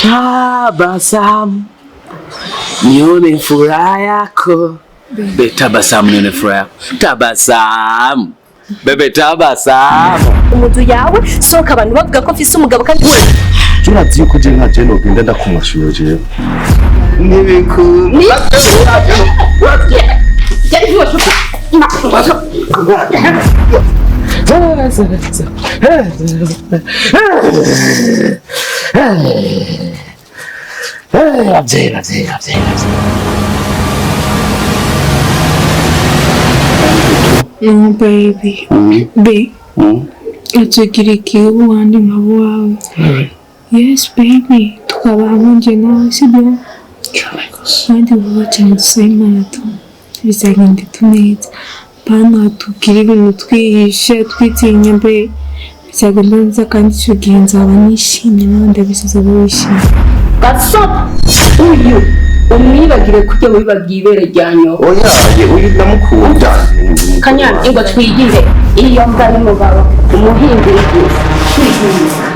Tabasamu nione furaha yako. Bebe tabasamu nione furaha yako. Tabasamu. Bebe tabasamu. Umudu yawe soka abantu bavuga ko mfise umugabo kandi we. Turazi yuko je nka jeno genda ndakumashuro je. Nibiku. Yari byoshuka. No, baby. B. Yatugirikiye uwandi nkabo wawe. Yes, baby. Tukaba hamwe nje nawe, sibyo? Kandi vuba cyane dusabe Imana bizagenda neza. Bana tubwire ibintu twihishe twitinya mbe bizagenda neza kandi icyo gihe nzaba nishimye nawe ndabisaza wishimye. Gaso uyu umwibagire kujya wibagiye ibere ryanyo. Oya, uyu ndamukunda. Kanyana ingo twigire iyo mbwa n'umugabo umuhimbire twigire.